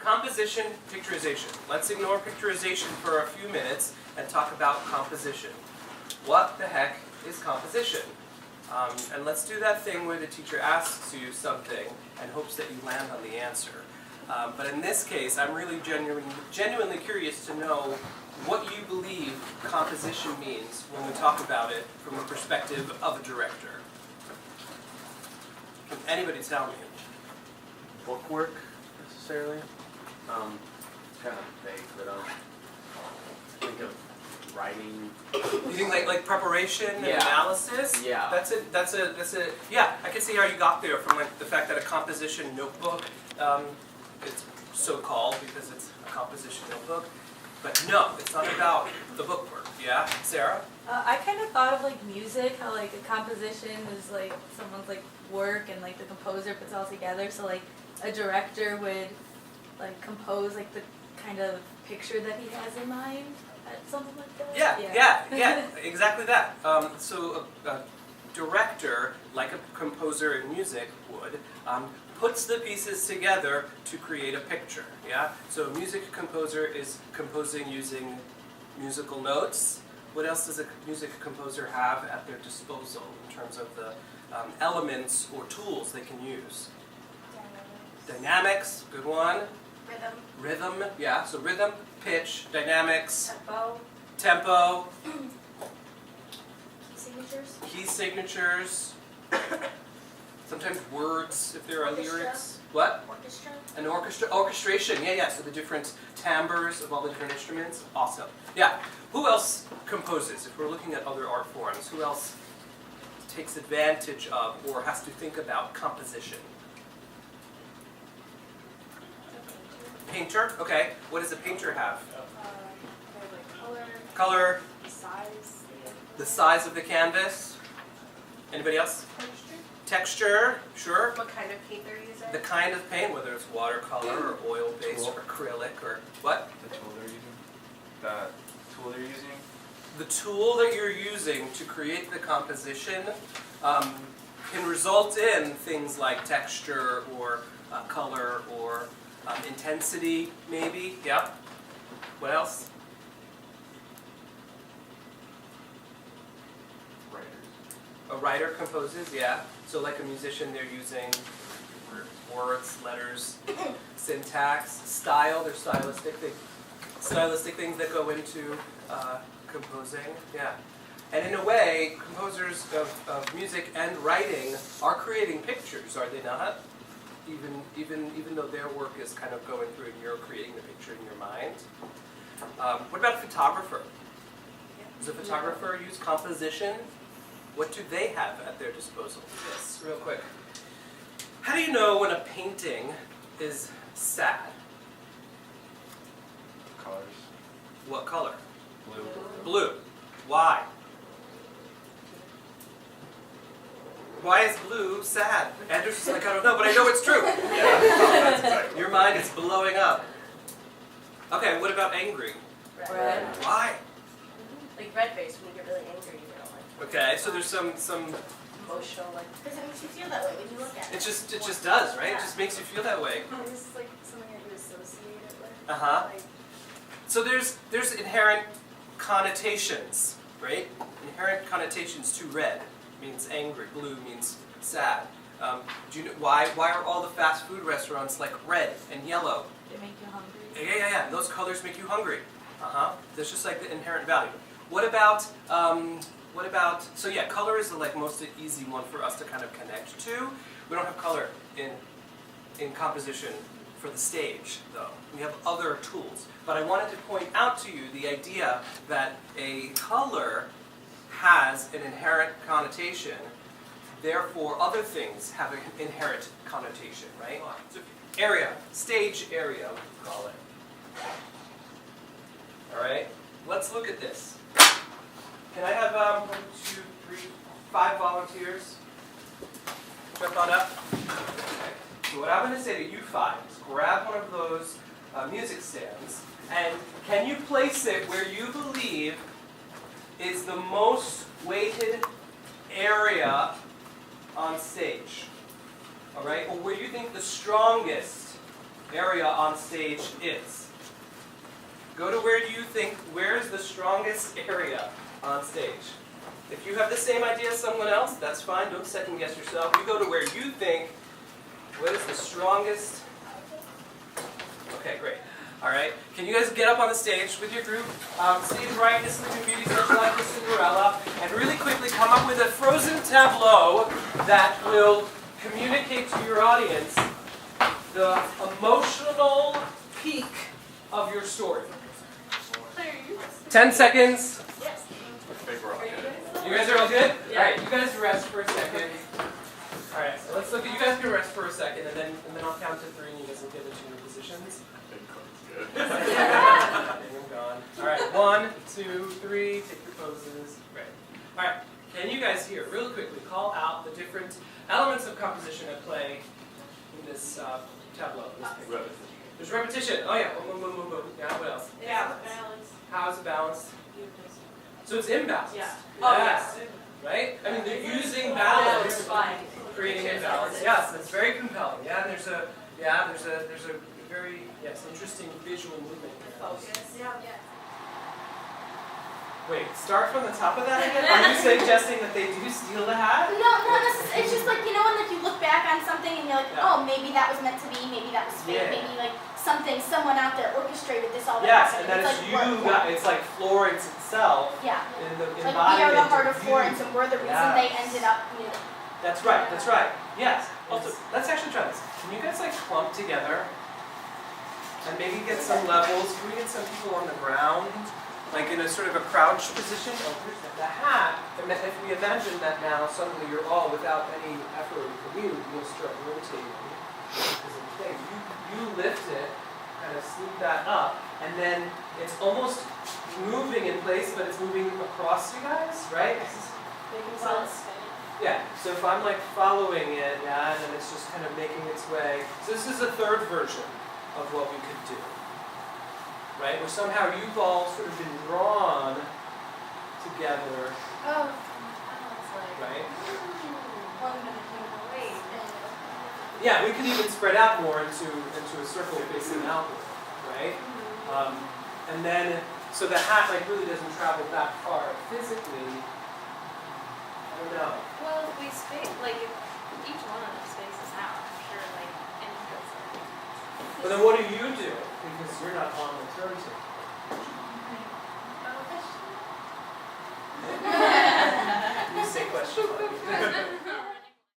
Composition, picturization. Let's ignore picturization for a few minutes and talk about composition. What the heck is composition? And let's do that thing where the teacher asks you something and hopes that you land on the answer. But in this case, I'm really genuinely curious to know what you believe composition means when we talk about it from the perspective of a director. Can anybody tell me? Bookwork, necessarily. Kind of vague, but think of writing. You think like preparation and analysis? Yeah. That's a yeah. I can see how you got there from like the fact that a composition notebook, it's so called because it's a composition notebook. But no, it's not about the bookwork. Yeah, Sarah? I kind of thought of like music, how like a composition is like someone's like work and like the composer puts it all together. So like a director would like compose like the kind of picture that he has in mind, something like that. Yeah, exactly that. So a director, like a composer in music would, puts the pieces together to create a picture. Yeah. So a music composer is composing using musical notes. What else does a music composer have at their disposal in terms of the elements or tools they can use? Dynamics, good one. Rhythm, yeah, so rhythm, pitch, dynamics, tempo, key signatures, sometimes words if there are lyrics. What? Orchestra. An orchestration, yeah, so the different timbres of all the different instruments, awesome. Yeah, who else composes? If we're looking at other art forms, who else takes advantage of or has to think about composition? Painter, okay. What does a painter have? Color. The size of the canvas. Anybody else? Texture, sure. What kind of paint they're using? The kind of paint, whether it's watercolor or oil-based or acrylic or what? The tool they're using. The tool they're using. The tool that you're using to create the composition can result in things like texture or color or intensity, maybe. Yeah. What else? Writers. A writer composes, yeah. So like a musician, they're using words, letters, syntax, style. They're stylistic things that go into composing. Yeah. And in a way, composers of music and writing are creating pictures, are they not? Even though their work is kind of going through and you're creating the picture in your mind. What about a photographer? Does a photographer use composition? What do they have at their disposal? Yes, real quick. How do you know when a painting is sad? Colors. What color? Blue. Blue. Why? Why is blue sad? Andrew's just like, I don't know, but I know it's true. Yeah, that's exactly. Your mind is blowing up. Okay, what about angry? Red. Why? Like red face when you get really angry, you know, like Okay, so there's some emotional, like because it makes you feel that way when you look at it. it just does, right? It just makes you feel that way. This is like something that you associate it with. Uh-huh. Like, So there's inherent connotations, right? Inherent connotations to red means angry, blue means sad. Do you know why are all the fast food restaurants like red and yellow? They make you hungry. Yeah. Those colors make you hungry. That's just like the inherent value. What about so yeah, color is the like most easy one for us to kind of connect to. We don't have color in composition for the stage, though. We have other tools. But I wanted to point out to you the idea that a color has an inherent connotation, therefore other things have an inherent connotation, right? So area, stage area, we call it. All right, let's look at this. Can I have 1, 2, 3, 5 volunteers? Jump on up. Okay. So what I'm going to say to you 5 is grab one of those music stands, and can you place it where you believe is the most weighted area on stage? All right, or where you think the strongest area on stage is. Go to where you think, where is the strongest area on stage? If you have the same idea as someone else, that's fine. Don't second guess yourself. You go to where you think, what is the strongest? Okay, great. All right. Can you guys get up on the stage with your group? Stage right is Sleeping Beauty, such like the Cinderella, and really quickly come up with a frozen tableau that will communicate to your audience the emotional peak of your story. 10 seconds. Yes. Big rock. You guys are all good? Yeah. All right, you guys rest for a second. All right, so let's look at, you guys can rest for a second, and then I'll count to 3 and you guys will get into your positions. Good. Okay, I'm gone. All right, 1, 2, 3, take your poses. Great. All right, can you guys here, real quickly, call out the different elements of composition at play in this tableau? This picture? There's repetition. Oh yeah, boom, boom, boom, boom, boom. Yeah, what else? Yeah, balance. How is it balanced? So it's imbalanced. Yeah. Yes. Right? I mean, they're using balance, Fine. creating imbalance. Yes, it's very compelling. Yeah, and there's a very interesting visual movement here. Focus. Yeah. Wait, start from the top of that again? Are you suggesting that they do steal the hat? No, not necessarily. It's just like, you know, when like you look back on something and you're like, Yeah. oh, maybe that was meant to be, maybe that was fake, Yeah. maybe like someone out there orchestrated this all that Yes, happened. and that It's is like, you. we're- It's like Florence itself. Yeah. In the Like we embodiment are the heart of you. Florence and we're the reason they ended up, you know. That's right, that's right. Yes. Also, let's actually try this. Can you guys like clump together? And maybe get some levels. Can we get some people on the ground? Like in a sort of a crouched position? Oh, here's the hat. If we imagine that now suddenly you're all, without any effort from you, you'll start rotating. Because of the thing. You lift it, kind of sneak that up, and then it's almost moving in place, but it's moving across you guys, right? Making sense? Yeah, so if I'm like following it, yeah, and then it's just kind of making its way. So this is a third version of what we could do. Right? Where somehow you've all sort of been drawn together, Oh. right? One minute, wait. Yeah, we could even spread out more into a circle facing outward, right? And then, so the hat like really doesn't travel that far physically. I don't know. Well, if we space, like, if each one of them spaces out, I'm sure, like, and goes But then what do you do? Because you're not on the turntable. You say question.